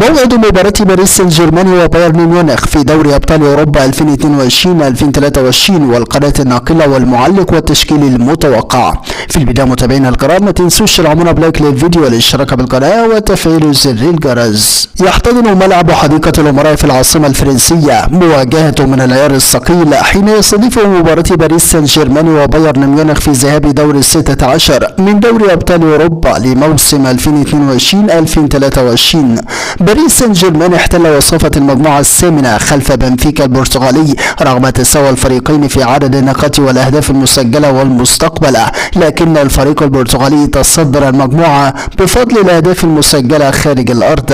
موعد مباراة باريس سان جيرمان وبايرن ميونخ في دوري أبطال أوروبا 2022-2023 والقناة الناقلة والمعلق والتشكيل المتوقع. في البداية متابعينا الكرام ما تنسوش تدعمونا بلايك للفيديو والاشتراك بالقناة وتفعيل زر الجرس. يحتضن ملعب حديقة الأمراء في العاصمة الفرنسية مواجهة من العيار الثقيل حين يستضيف مباراة باريس سان جيرمان وبايرن ميونخ في ذهاب دور 16 من دوري أبطال أوروبا لموسم 2022-2023. باريس سان جيرمان احتل وصافة المجموعة الثامنة خلف بنفيكا البرتغالي رغم تساوي الفريقين في عدد النقاط والأهداف المسجلة والمستقبلة، لكن الفريق البرتغالي تصدر المجموعة بفضل الأهداف المسجلة خارج الأرض.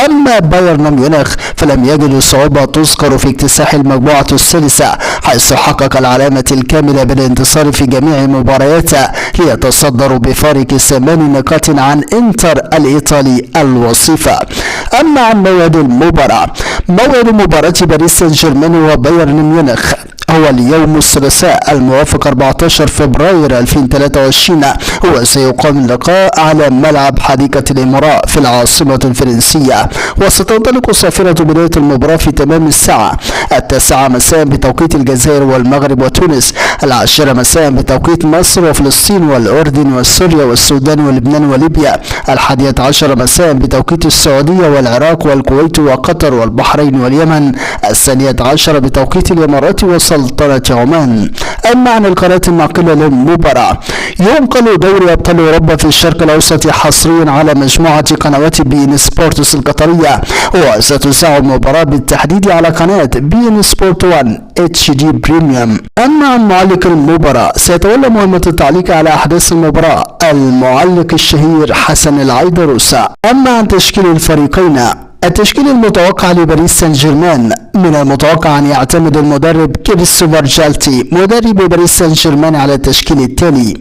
أما بايرن ميونخ فلم يجد صعوبة تذكر في اكتساح المجموعة الثالثة، حيث حقق العلامة الكاملة بالانتصار في جميع مبارياته ليتصدر بفارق 8 نقاط عن انتر الإيطالي الوصيفة. أما عن موعد المباراة، موعد مباراة باريس سان جيرمان وبايرن ميونخ هو اليوم الثلاثاء الموافق 14 فبراير 2023، وسيقام اللقاء على ملعب حديقة الأمراء في العاصمة الفرنسية، وستنطلق صافرة بداية المباراة في تمام الساعة 9 مساء بتوقيت الجزائر والمغرب وتونس، 10 مساء بتوقيت مصر وفلسطين والأردن وسوريا والسودان ولبنان وليبيا، 11 مساء بتوقيت السعودية والعراق والكويت وقطر والبحرين واليمن، 12 بتوقيت الإمارات وسلطنة عمان. أما عن القناة الناقلة للمباراة، ينقل دوري أبطال أوروبا في الشرق الأوسط حصريا على مجموعة قنوات بي إن سبورتس القطرية، وستذاع المباراة بالتحديد على قناة بي إن سبورت 1 اتش دي بريميوم. أما عن معلق المباراة، سيتولى مهمة التعليق على أحداث المباراة المعلق الشهير حسن العيدروس. أما عن تشكيل الفريقين، التشكيل المتوقع لباريس سان جيرمان: من المتوقع أن يعتمد المدرب كريستوفر جالتي مدرب باريس سان جيرمان على التشكيل التالي: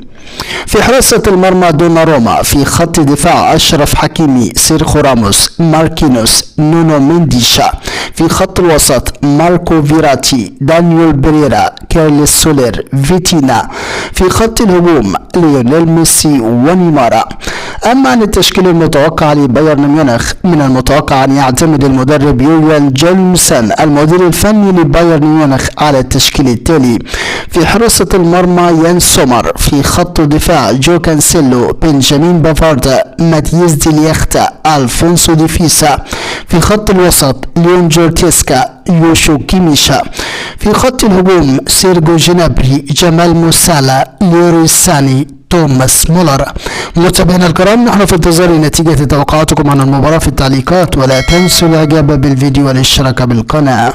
في حراسة المرمى دوناروما، في خط دفاع أشرف حكيمي، سيرخو راموس، ماركينوس، نونو مينديشا، في خط الوسط ماركو فيراتي، دانيال بريرا، كارلس سولير، فيتينا، في خط الهجوم ليونيل ميسي ونيمار. أما عن التشكيل المتوقع لبايرن ميونخ، من المتوقع أن يعتمد المدرب يورجن جيرمسن المدير الفني لبايرن ميونخ على التشكيل التالي: في حراسة المرمى يان سومر، في خط الدفاع جو كانسيلو، بنجامين بافارد، ماتياس دي ليخت، ألفونسو دي فيسا، في خط الوسط ليون جورتيسكا، يوشو كيميشا، في خط الهجوم سيرجو جنابري، جمال موسالا، ليروي ساني، توماس مولر. متابعينا الكرام، نحن في انتظار نتيجة توقعاتكم عن المباراة في التعليقات، ولا تنسوا الاعجاب بالفيديو والاشتراك بالقناة.